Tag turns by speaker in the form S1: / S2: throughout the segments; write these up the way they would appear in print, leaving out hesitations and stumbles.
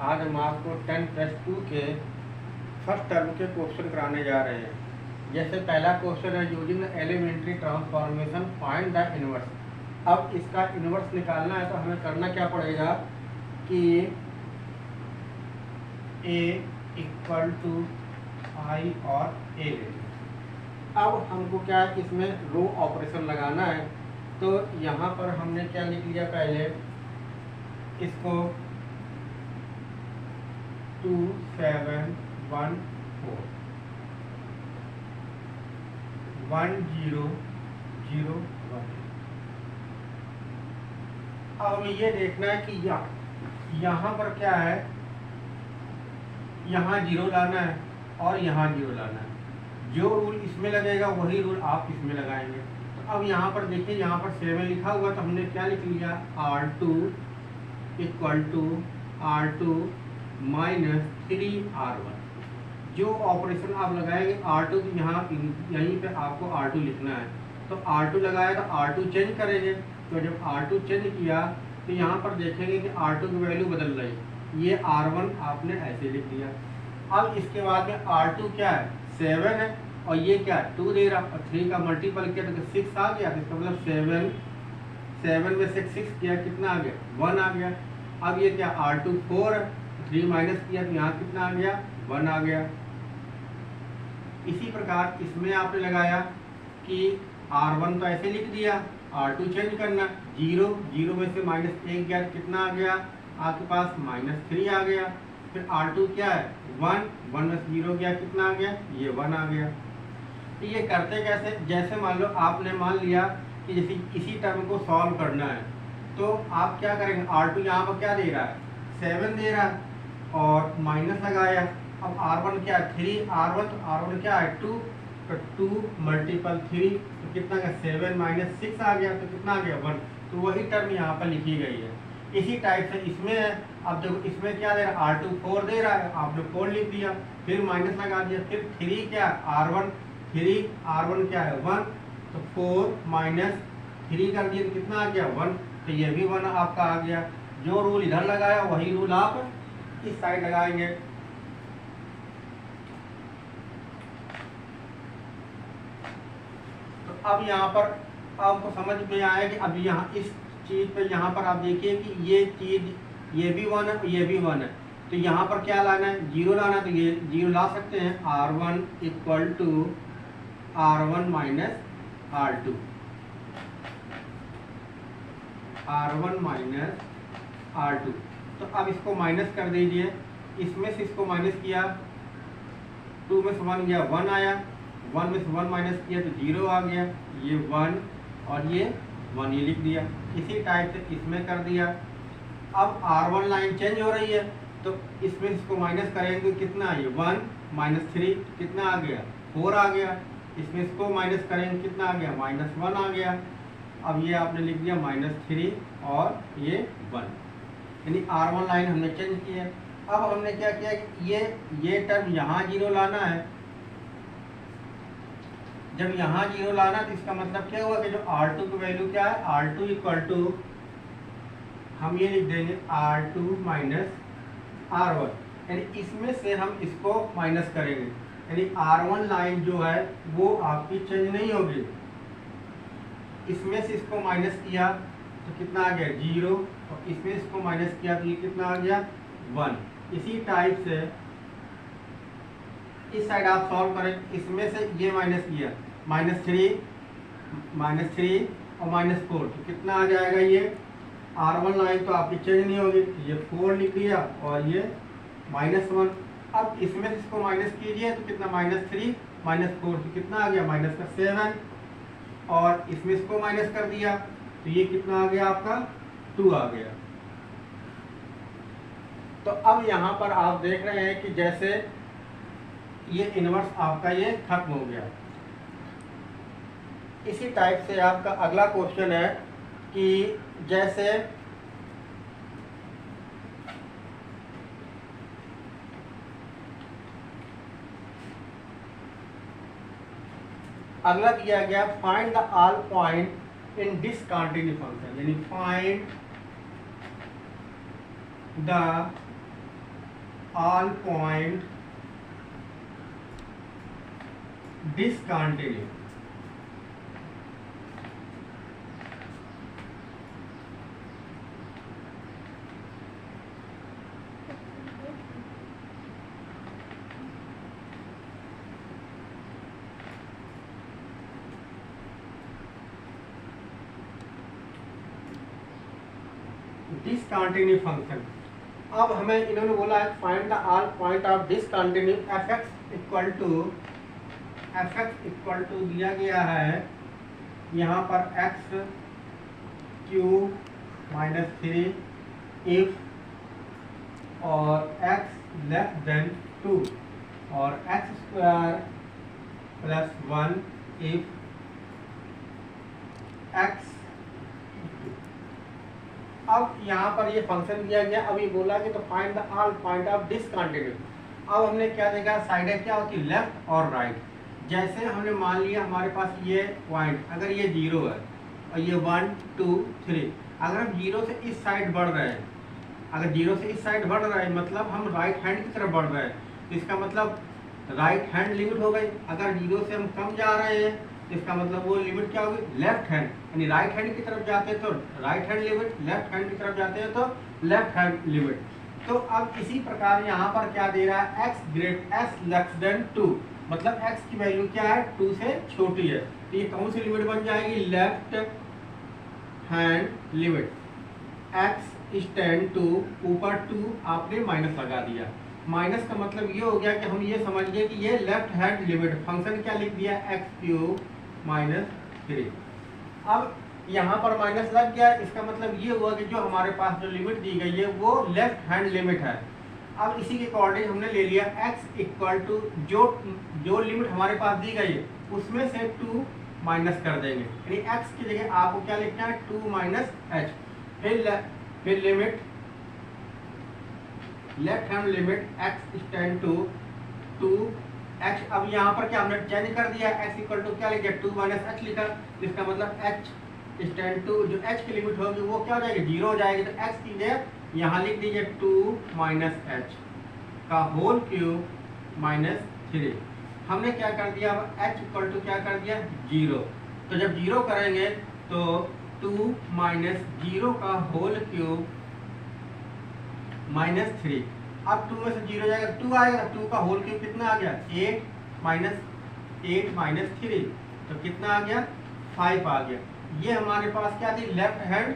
S1: आज हम आपको 10+2 के फर्स्ट टर्म के क्वेश्चन कराने जा रहे हैं। जैसे पहला क्वेश्चन है using elementary transformation find the inverse. अब इसका इनवर्स निकालना है तो हमें करना क्या पड़ेगा कि a इक्वल टू आई और a ले लें। अब हमको क्या है इसमें रो ऑपरेशन लगाना है, तो यहाँ पर हमने क्या लिख लिया, पहले इसको 2 7 1 4 1 0 0 1। अब ये देखना है कि यहाँ पर क्या है, यहाँ 0 लाना है और यहाँ 0 लाना है। जो रूल इसमें लगेगा वही रूल आप इसमें लगाएंगे। तो अब यहाँ पर देखिए, यहाँ पर 7 लिखा हुआ, तो हमने क्या लिख लिया, R2 equal to R2 minus 3R1। जो ऑपरेशन आप लगाएंगे R2 की यहाँ यहीं पे आपको R2 लिखना है। तो R2 लगाया तो R2 चेंज करेंगे। तो जब R2 चेंज किया तो यहाँ पर देखेंगे कि R2 की वैल्यू बदल रही, ये R1 आपने ऐसे लिख दिया। अब इसके बाद में R2 क्या है, 7 है, और ये क्या है 2 दे रहा, और 3 का मल्टीपल किया तो 6 आ गया। तो इसका मतलब 7 में से 6 किया, कितना आ गया, 1 आ गया। अब ये क्या R2 4 है, 3 माइनस किया तो यहाँ कितना आ गया, 1 आ गया। इसी प्रकार इसमें आपने लगाया कि R1 तो ऐसे लिख दिया, R2 चेंज करना, 0 में से -1 गया तो कितना आ गया आपके पास, -3 आ गया। फिर R2 क्या है 1 में से 0 गया, कितना आ गया, ये 1 आ गया। तो ये करते कैसे, जैसे मान लो आपने मान लिया कि जैसे इसी टर्म को सॉल्व करना है, तो आप क्या करेंगे, R2 यहाँ पर क्या दे रहा है, 7 दे रहा है, और माइनस लगाया। अब R1 क्या है 3R1, तो R1 क्या है 2, तो 2 मल्टीपल 3 तो कितना गया, 7 माइनस 6 आ गया, तो कितना आ गया 1। तो वही टर्म यहाँ पर लिखी गई है। इसी टाइप से इसमें है। अब देखो इसमें क्या दे रहा है, R2 4 दे रहा है, आपने 4 लिख दिया, फिर माइनस लगा दिया, फिर 3 क्या R1 क्या है 1, तो 4 माइनस 3 कर दिया तो कितना आ गया 1, तो ये भी 1 आपका आ गया। जो रूल इधर लगाया वही रूल आप इस साइड लगाएंगे। तो अब यहाँ पर आपको समझ में आया कि अब यहाँ इस चीज पे यहाँ पर आप देखिए कि ये चीज ये भी 1 है, ये भी 1 है, तो यहाँ पर क्या लाना है, 0 लाना है, तो ये 0 ला सकते हैं। R1 equal to R1 minus R2, R1 minus R2। तो अब इसको माइनस कर दीजिए, इसमें से इसको माइनस किया, 2 में से 1 गया 1 आया, 1 में से 1 माइनस किया तो 0 आ गया, ये 1 और ये 1 ये लिख दिया। इसी टाइप से इसमें कर दिया। अब R1 लाइन चेंज हो रही है, तो इसमें इसको माइनस करेंगे, कितना है 1 माइनस 3 कितना आ गया 4 आ गया। इसमें इसको माइनस करेंगे, कितना आ गया -1 आ गया। अब ये आपने लिख दिया -3 और ये 1, यानी R1 लाइन हमने चेंज की है। अब हमने क्या किया कि ये टर्म यहाँ 0 लाना है। जब यहाँ 0 लाना तो इसका मतलब क्या हुआ कि जो R2 की वैल्यू क्या है, R2 इक्वल टू हम ये लिख देंगे R2 माइनस R1, यानी इसमें से हम इसको माइनस करेंगे, यानी R1 लाइन जो है वो आपकी चेंज नहीं होगी। इसमें से इसको माइनस किया तो कितना आ गया 0, और इसमें इसको माइनस किया तो ये कितना आ गया 1। इसी टाइप से इस साइड आप सॉल्व करें, इसमें से ये माइनस किया, -3 और -4 तो कितना आ जाएगा, ये R1 लाइन तो आपकी चेंज नहीं होगी, ये 4 लिख लिया और ये -1। अब इसमें से इसको माइनस कीजिए तो कितना -3 -4 तो कितना आ गया -7, और इसमें इसको माइनस कर दिया तो ये कितना आ गया आपका 2 आ गया। तो अब यहाँ पर आप देख रहे हैं कि जैसे ये इनवर्स आपका ये खत्म हो गया। इसी टाइप से आपका अगला क्वेश्चन है कि जैसे अगला दिया गया find the all point in discontinue function, यानी find the all point discontinue. Discontinue function. अब हमें इन्होंने बोला है find the all point of discontinue fx equal to दिया गया है यहाँ पर x क्यूब माइनस 3 इफ और x लेस देन 2 और x square plus 1 if x। अब यहाँ पर ये फंक्शन दिया गया, अभी बोला कि तो find the all point of discontinue. अब हमने क्या देखा, साइडें क्या होती है, लेफ्ट और राइट। जैसे हमने मान लिया हमारे पास ये पॉइंट, अगर ये 0 है और ये 1 2 3, अगर हम 0 से इस साइड बढ़ रहे हैं, अगर 0 से इस साइड बढ़ रहे हैं मतलब हम राइट हैंड की तरफ बढ़ रहे हैं, तो इसका मतलब राइट हैंड लिमिट हो गई। अगर 0 से हम कम जा रहे हैं इसका मतलब वो लिमिट क्या होगी, लेफ्ट हैंड, यानी राइट हैंड की तरफ जाते हैं तो right hand limit, left hand की तरफ जाते हैं तो लेफ्ट हैंड लिमिट। तो अब इसी प्रकार यहाँ पर क्या दे रहा है, x लेस देन 2, मतलब x की वैल्यू क्या है, 2 से छोटी है। तो ये कौन सी लिमिट बन जाएगी, left hand limit. x tends to ऊपर 2 आपने माइनस लगा दिया, माइनस का मतलब ये हो गया कि हम ये समझ गए कि ये लेफ्ट हैंड लिमिट। फंक्शन क्या लिख दिया, x क्यूब माइनस 3। अब यहाँ पर माइनस लग गया, इसका मतलब ये हुआ कि जो हमारे पास जो लिमिट दी गई है वो लेफ्ट हैंड लिमिट है। अब इसी के अकॉर्डिंग हमने ले लिया x इक्वल टू जो लिमिट हमारे पास दी गई है उसमें से 2 माइनस कर देंगे, यानी x की जगह आपको क्या लिखना है, 2 माइनस h। फिर limit left hand limit x tends to 2h। अब यहाँ पर क्या हमने चेंज कर दिया, x इक्वल टू क्या लिखा, 2 माइनस h लिखा, इसका मतलब h स्टैंड टू जो h की लिमिट होगी वो क्या हो जाएगी, 0 हो जाएगी। तो x की जगह यहाँ लिख दीजिए 2 माइनस h का होल क्यूब माइनस 3। हमने क्या कर दिया, अब h इक्वल टू क्या कर दिया, 0। तो जब 0 करेंगे तो 2 माइनस 0 का होल क्यूब माइनस 3। अब 2 में से 0 जाएगा 2 आएगा, 2 का होल क्यूब कितना आ गया, 8 माइनस 3, तो कितना आ गया, 5 आ गया। ये हमारे पास क्या थी, लेफ्ट हैंड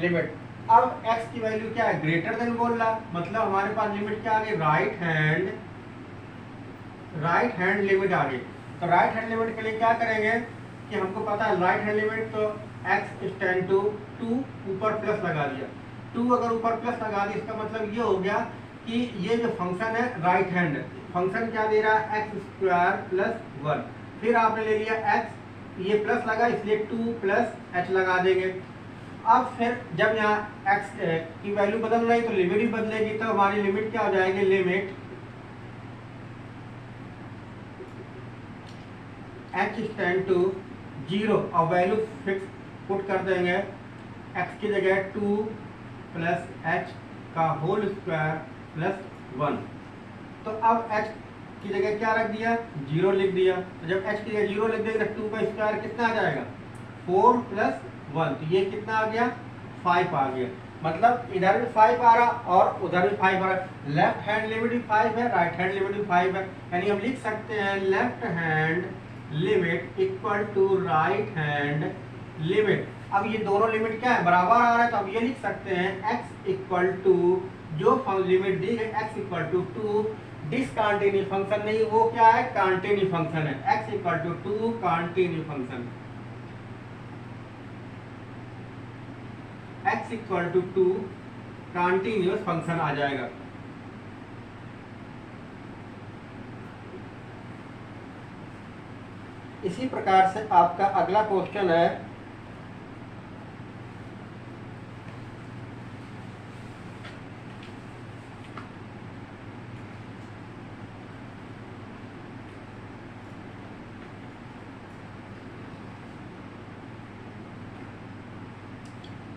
S1: लिमिट। अब x की वैल्यू क्या है, ग्रेटर देन बोल रहा, मतलब हमारे पास लिमिट क्या आ गई, राइट हैंड लिमिट आ गई। तो राइट हैंड लिमिट के लिए क्या करेंगे कि हमको पता है राइट हैंड लिमिट, तो x स्टैंड टू 2 ऊपर प्लस लगा दिया, 2 अगर ऊपर प्लस लगा दिया इसका मतलब ये हो गया कि ये जो फंक्शन है राइट हैंड, फंक्शन क्या दे रहा है, एक्स स्क्वायर प्लस 1। फिर आपने ले लिया x, ये प्लस लगा इसलिए 2 प्लस h लगा देंगे। अब फिर जब यहाँ x की वैल्यू बदल रही तो लिमिट भी बदलेगी, तो हमारी लिमिट क्या हो जाएगी, लिमिट h स्टैंड टू 0 और वैल्यू फिक्स पुट कर देंगे, x की जगह 2 प्लस h का होल स्क्वायर प्लस 1। तो अब h की जगह क्या रख दिया, 0 लिख दिया। तो जब h की जगह 0 लिख देंगे तो 2 का स्क्वायर कितना आ जाएगा, 4 प्लस 1, तो ये कितना आ गया, 5 आ गया। मतलब इधर भी 5 आ रहा और उधर भी 5 आ रहा। लेफ्ट हैंड लिमिट भी 5 है, राइट हैंड लिमिट भी 5 है, यानी हम लिख सकते हैं left hand limit equal to right hand limit. अब ये दोनों लिमिट क्या है, बराबर आ रहा है, तो अब ये लिख सकते हैं x इक्वल टू जो लिमिट दी है x equal to 2, discontinue function नहीं, वो क्या है, कंटिन्यू फंक्शन है। x equal to 2 continue function, x equal to 2 continuous function आ जाएगा। इसी प्रकार से आपका अगला क्वेश्चन है,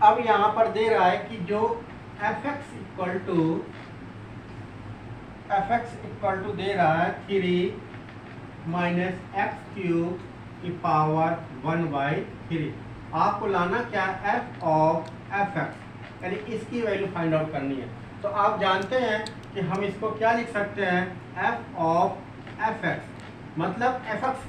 S1: अब यहाँ पर दे रहा है कि जो fx equal to F X equal to दे रहा है 3 माइनस एक्स क्यूब की पावर 1/3। आपको लाना क्या है, एफ ऑफ एफ एक्स, यानी इसकी वैल्यू फाइंड आउट करनी है। तो आप जानते हैं कि हम इसको क्या लिख सकते हैं, एफ ऑफ एफ एक्स, मतलब एफ एक्स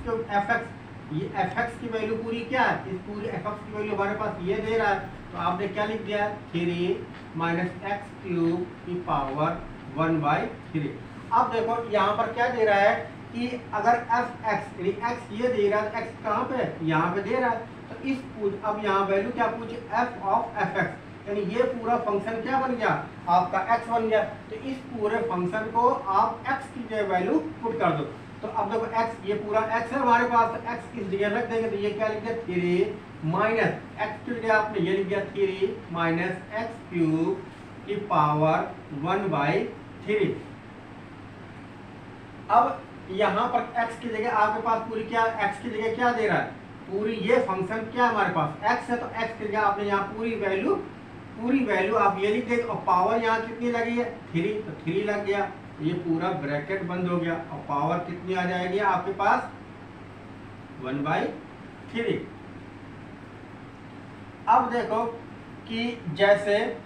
S1: ये एफ एक्स की वैल्यू पूरी क्या है, इस पूरी एफ एक्स की वैल्यू हमारे पास ये दे रहा है, तो आपने क्या लिख दिया, 3 माइनस एक्स क्यूब की पावर 1/3। अब देखो यहाँ पर क्या दे रहा है कि अगर एफ एक्स यानी एक्स ये दे रहा है, एक्स कहाँ पे, यहाँ पे दे रहा है, तो इस पूछ अब यहाँ वैल्यू क्या पूछे, एफ ऑफ एफ एक्स, यानी ये पूरा फंक्शन क्या बन गया, आपका x बन गया। तो इस पूरे फंक्शन को आप x की जगह वैल्यू पुट कर दो। तो अब देखो x, ये पूरा x है हमारे पास, तो x किस जगह रख देंगे, तो ये क्या लिख दिया, 3 माइनस x की जगह आपने ये लिख दिया 3 माइनस एक्स क्यूब की पावर 1/3। अब यहाँ पर x की जगह आपके पास पूरी क्या, x की जगह क्या दे रहा है, पूरी ये फंक्शन क्या हमारे पास x है, तो x की जगह आपने यहाँ पूरी वैल्यू आप ये लिख देंगे, और पावर यहाँ कितनी लगी है, 3, तो 3 लग गया, ये पूरा ब्रैकेट बंद हो गया, और पावर कितनी आ जाएगी आपके पास, 1/3। अब देखो कि जैसे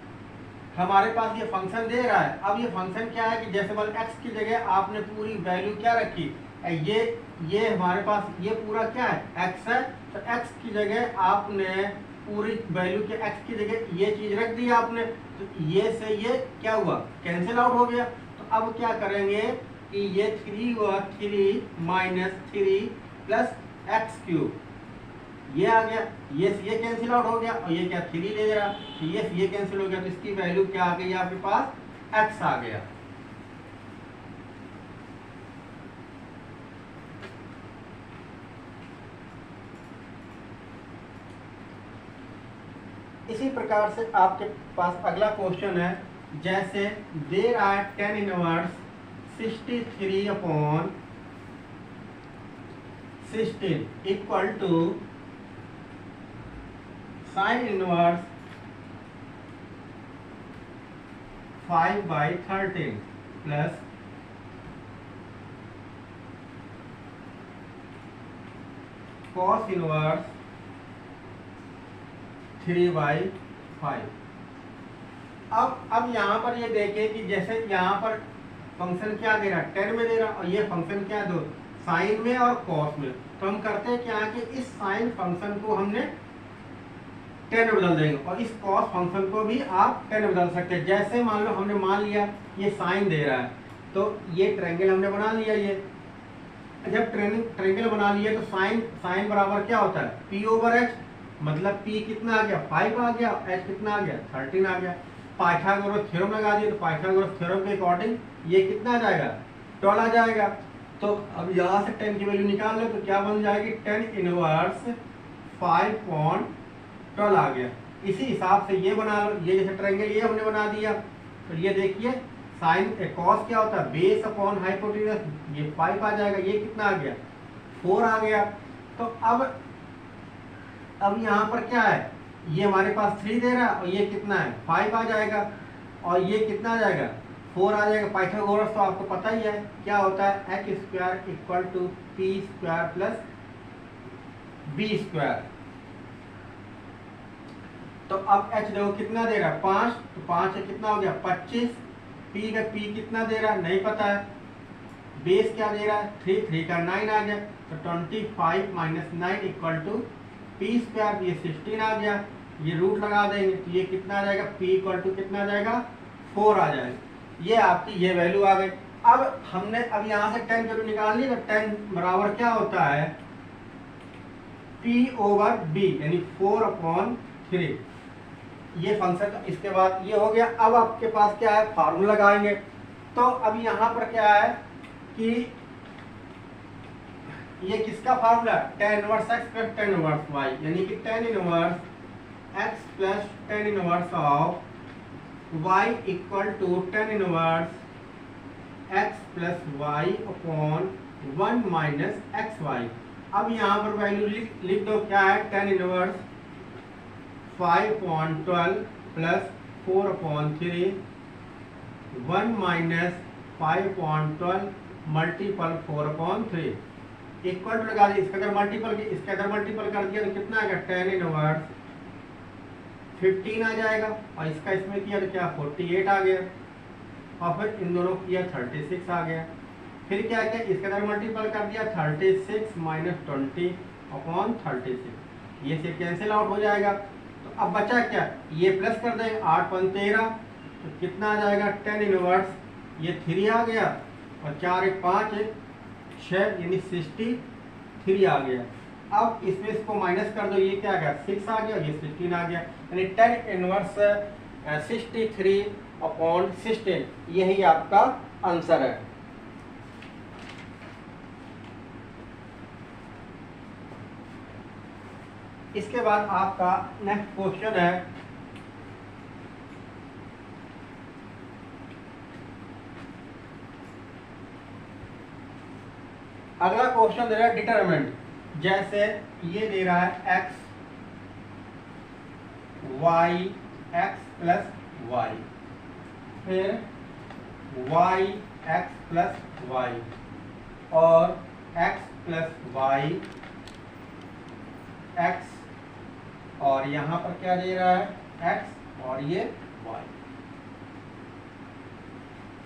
S1: हमारे पास ये फंक्शन दे रहा है, अब ये फंक्शन क्या है कि जैसे मान x की जगह आपने पूरी वैल्यू क्या रखी, ये हमारे पास ये पूरा क्या है, x है, तो x की जगह आपने पूरी वैल्यू के x की जगह ये चीज रख दी आपने, तो ये से ये क्या हुआ, कैंसिल आउट हो गया। तो अब क्या करेंगे कि ये 3 हुआ, 3 माइनस 3 प्लस एक्स क्यूब, ये आ गया, ये कैंसिल आउट हो गया, और ये क्या 3 ले रहा, तो ये कैंसिल हो गया, तो इसकी वैल्यू क्या आ गई आपके पास, x आ गया। इसी प्रकार से आपके पास अगला क्वेश्चन है, जैसे दे रहा है tan inverse 63/16 equal to sin inverse 5/13 plus cos inverse 3/5। अब यहाँ पर ये देखें कि जैसे यहाँ पर फंक्शन क्या दे रहा है, 10 में दे रहा है, और ये फंक्शन क्या दो, साइन में और कॉस में। तो हम करते हैं क्या कि इस साइन फंक्शन को हमने 10 में बदल देंगे, और इस कॉस फंक्शन को भी आप 10 में बदल सकते हैं। जैसे मान लो हमने मान लिया ये साइन दे रहा है, तो ये ट्रायंगल हमने बना लिया, ये जब ट्रायंगल बना लिया तो साइन बराबर क्या होता है, p/h, मतलब p कितना आ गया, 5 आ गया, h कितना आ गया, 13 आ गया। पाइथागोरस थ्योरम लगा दिया, तो पाइथागोरस थ्योरम के अकॉर्डिंग ये कितना आ जाएगा, 12 आ जाएगा। तो अब यहाँ से 10 की वैल्यू निकाल लो, तो क्या बन जाएगी, 10 इनवर्स 5/12 आ गया। इसी हिसाब से ये बना लो, ये जैसे ट्रायंगल ये हमने बना दिया, तो ये देखिए साइन कॉस क्या होता है, बेस अपॉन हाइपोटेनस, ये 5 आ जाएगा, ये कितना आ गया, 4 आ गया। तो अब यहाँ पर क्या है, ये हमारे पास 3 दे रहा है, और ये कितना है, 5 आ जाएगा, और ये कितना आ जाएगा, 4 आ जाएगा। पाइथागोरस तो आपको पता ही है क्या होता है, x square equal to p square plus b square. तो अब h देखो कितना दे रहा है, 5, तो 5 से कितना हो गया, 25। p का p कितना दे रहा है नहीं पता है, बेस क्या दे रहा है, 3 का 9 आ गया, तो 25 minus 9 equal to p square, ये 16 आ गया, ये रूट लगा देंगे, तो ये कितना आ जाएगा, p इक्वल टू कितना आ जाएगा, 4 आ जाएगा। ये आपकी ये वैल्यू आ गई। अब हमने अब यहाँ से 10 वैल्यू निकाल ली, तो 10 बराबर क्या होता है, p/b, यानी 4/3। ये फंक्शन, इसके बाद ये हो गया। अब आपके पास क्या है, फार्मूला लगाएंगे। तो अब यहाँ पर क्या है कि ये किसका formula, tan inverse x plus tan inverse y, यानी कि tan inverse x plus tan inverse of y equal to tan inverse x plus y upon 1 minus xy। अब यहाँ पर वैल्यू लिख दो, क्या है, tan inverse 5/12 plus 4/3 1 minus 5/12 multiple 4/3 equal to लगा दिया। इसके अंदर मल्टीपल कर दिया तो कितना आएगा, 10 इनवर्स 15 आ जाएगा। और इसका इसमें किया तो क्या 48 आ गया। और फिर इन दोनों किया 36 आ गया। फिर क्या किया, इसके अंदर मल्टीपल कर दिया 36 माइनस 20/36, ये से कैंसिल आउट हो जाएगा। तो अब बचा क्या, ये प्लस कर देंगे 8×13 तो कितना आ जाएगा 10 इनवर्स ये 3 आ गया और 4 1 5 1 6 यानी 63 आ गया। अब इसमें इसको माइनस कर दो, ये क्या आ गया 6 आ गया, ये 16 आ गया, यानी 10 इनवर्स 63/16 यही आपका आंसर है। इसके बाद आपका नेक्स्ट क्वेश्चन है अगला क्वेश्चन दे रहा है डिटरमिनेंट। जैसे ये दे रहा है x y x plus y, फिर y x प्लस वाई और x प्लस वाई x और यहाँ पर क्या दे रहा है x और ये y।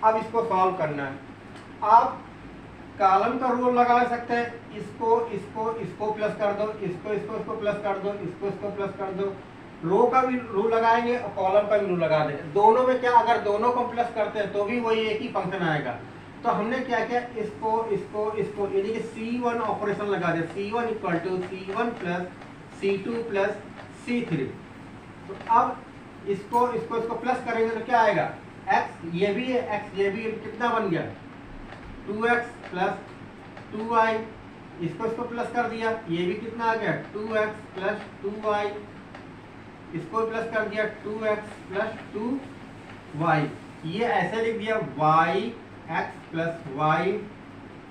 S1: अब इसको सॉल्व करना है। आप कॉलम का रूल लगा सकते हैं, इसको प्लस कर दो, इसको प्लस कर दो, इसको प्लस कर दो। रो का भी रूल लगाएंगे और कॉलम का भी रूल लगा देंगे। दोनों में क्या, अगर दोनों को प्लस करते हैं तो भी वही एक ही फंक्शन आएगा। तो हमने क्या किया, इसको यानी कि C1 ऑपरेशन लगा दिया, C1 equal to C1 plus C2 plus C3। तो अब इसको प्लस करेंगे तो क्या आएगा, x ये भी है, x ये भी है, कितना बन गया 2x प्लस 2y। इसको प्लस कर दिया, ये भी कितना आ गया 2x प्लस 2y। इसको प्लस कर दिया 2x प्लस 2y। ये ऐसे लिख दिया y x प्लस y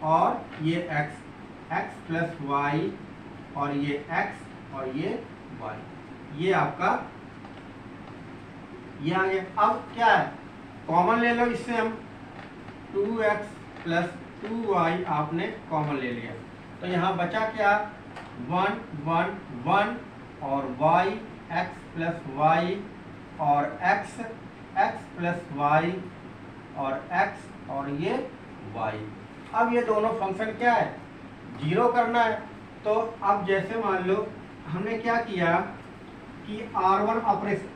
S1: और ये x प्लस y और ये x और ये y। ये आपका ये आ गया। अब क्या है, कॉमन ले लो, इससे हम 2x प्लस 2y आपने कॉमन ले लिया। तो यहाँ बचा क्या 1 1 1 और y x प्लस y और x प्लस y और x और ये y। अब ये दोनों फंक्शन क्या है, जीरो करना है। तो अब जैसे मान लो हमने क्या किया कि R1 ऑपरेशन,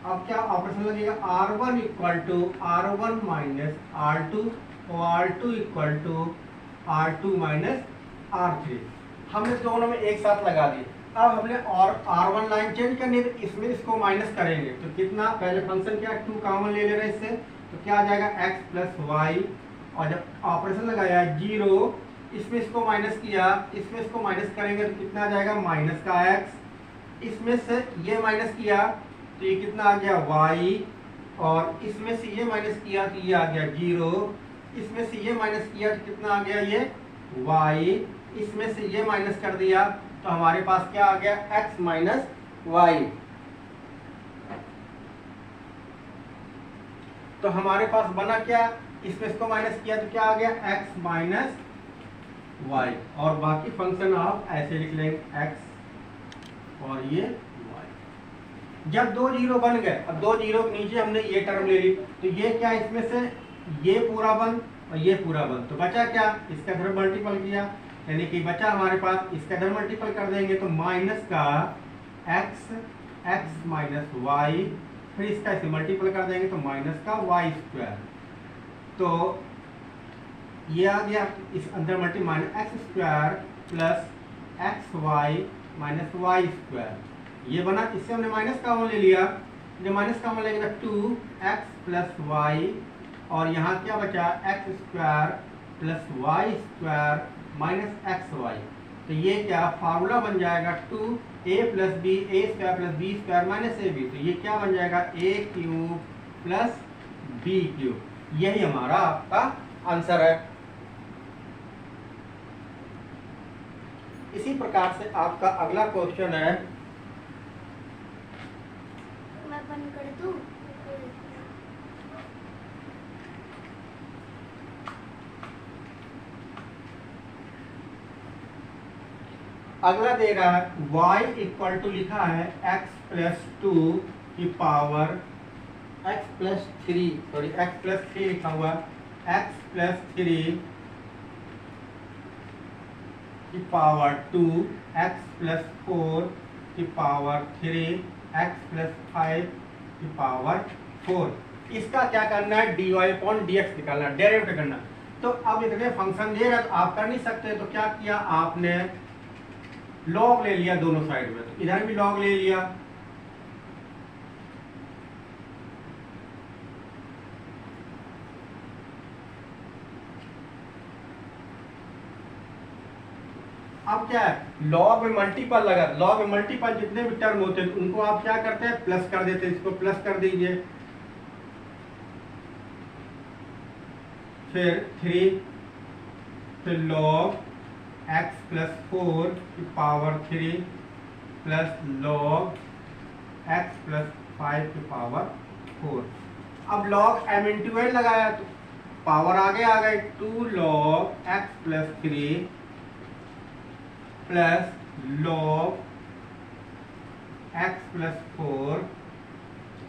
S1: अब क्या ऑपरेशन लगेगा, R1 equal to R1 minus R2 और R2 equal to R2 minus R3। हमने दोनों में एक साथ लगा दिए। अब हमने और R1 लाइन चेंज करनी है, तो इसमें इसको माइनस करेंगे तो कितना, पहले फंक्शन क्या 2 कॉमन ले ले रहे हैं इससे, तो क्या आ जाएगा x प्लस वाई। और जब ऑपरेशन लगाया 0, इसमें इसको माइनस किया, इसमें इसको माइनस करेंगे तो कितना आ जाएगा माइनस का x। इसमें से ये माइनस किया तो ये कितना आ गया y, और इसमें से ये माइनस किया तो ये आ गया 0। इसमें से ये माइनस किया तो कितना आ गया ये y। इसमें से ये माइनस कर दिया तो हमारे पास क्या आ गया x माइनस वाई। तो हमारे पास बना क्या, इसमें इसको माइनस किया तो क्या आ गया x माइनस वाई। और बाकी फंक्शन आप ऐसे लिख लेंगे x और ये y। जब 2 जीरो बन गए, अब 2 जीरो के नीचे हमने ये टर्म ले ली, तो ये क्या, इसमें से ये पूरा बंद और ये पूरा बंद, तो बचा क्या, इसका इधर मल्टीपल किया, यानी कि बचा हमारे पास, इसका इधर मल्टीपल कर देंगे तो माइनस का x माइनस वाई, फिर इसका इसे मल्टीपल कर देंगे तो माइनस का वाई स्क्वायर। तो ये आ गया, इस अंदर multi minus x square plus x y minus y square, ये बना। इससे हमने माइनस कॉमन ले लिया, जब माइनस कॉमन लेंगे तो 2x प्लस वाई, और यहाँ क्या बचा x square plus y square minus x y. तो ये क्या फार्मूला बन जाएगा 2a plus b, a square plus b square minus a b. तो ये क्या बन जाएगा a cube plus b cube. यही हमारा आपका आंसर है। इसी प्रकार से आपका अगला क्वेश्चन है,
S2: मैं बंद कर दूं?
S1: अगला दे रहा है y इक्वल टू लिखा है x प्लस 2 की power x plus 3 sorry x plus 3 लिखा हुआ x प्लस 3 की पावर 2 x प्लस 4 की पावर 3 x प्लस 5 की पावर 4। इसका क्या करना है, dy अपॉन dx निकालना, डेरिवेटिव करना। तो अब इतने फंक्शन दे रहा है तो आप कर नहीं सकते, तो क्या किया आपने, लॉग ले लिया दोनों साइड में, तो इधर भी लॉग ले लिया। अब क्या है, लॉग में मल्टीपल लगा, लॉग में मल्टीपल जितने भी टर्म होते हैं उनको आप क्या करते हैं, प्लस कर देते हैं। इसको प्लस कर दीजिए, फिर 3, फिर लॉग x प्लस 4 की power 3 plus log x plus 5 की पावर 4। अब लॉग m इंटू एन लगाया तो पावर आगे आ गई, 2 log x plus 3 plus log x plus 4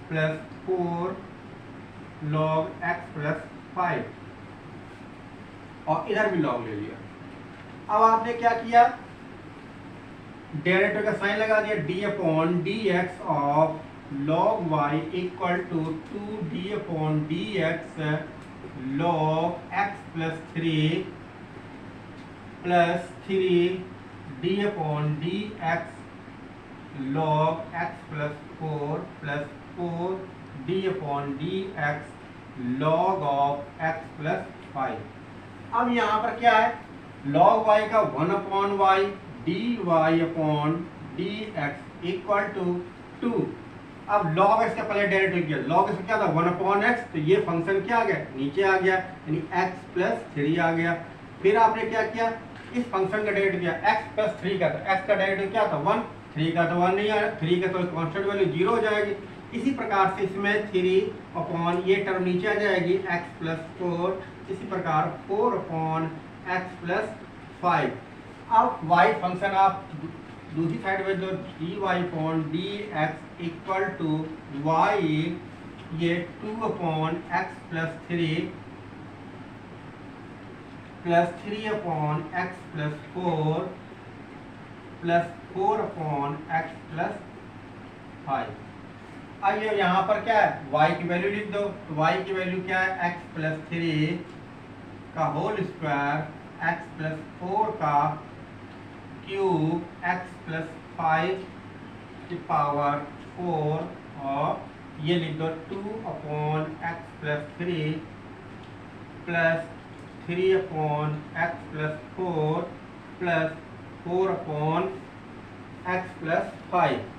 S1: plus 4 log x plus 5, और इधर भी लॉग ले लिया। अब आपने क्या किया, डेरिवेटिव का साइन लगा दिया, d upon d x of log y equal to 2d upon d x log x plus 3 plus 3d upon d x log x plus 4 plus 4d upon d x log of x plus 5। अब यहाँ पर क्या है, log y का 1 upon y d y upon d x equal to 2। अब log x का पहले derivative किया, लॉग एक्स क्या था 1 अपॉन एक्स, तो ये फंक्शन क्या आ गया, नीचे आ गया, यानी x प्लस 3 आ गया। फिर आपने क्या किया, इस फंक्शन का डेरिवेटिव किया, x प्लस 3 का, तो x का डेरिवेटिव क्या था 1, 3 का तो 1 नहीं आया, 3 का तो कांस्टेंट वैल्यू 0 हो जाएगी। इसी प्रकार से इसमें 3 अपॉन ये टर्म नीचे आ जाएगी x प्लस 4, इसी प्रकार 4 अपॉन x प्लस 5। अब y फंक्शन आप दूसरी साइड में जो dy upon d x equal to y, ये 2 upon x plus 3 plus 3 upon x plus 4 plus 4 upon x plus 5। आइए यहाँ पर क्या है, y की वैल्यू लिख दो, तो y की वैल्यू क्या है, x प्लस 3 का होल स्क्वायर, x प्लस 4 का क्यूब, x प्लस 5 की पावर 4, और ये लिख दो 2 upon x plus 3 plus 3 upon x plus 4 plus 4 upon x plus 5।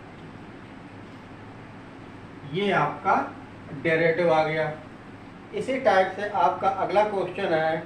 S1: ये आपका डेरिवेटिव आ गया। इसी टाइप से आपका अगला क्वेश्चन है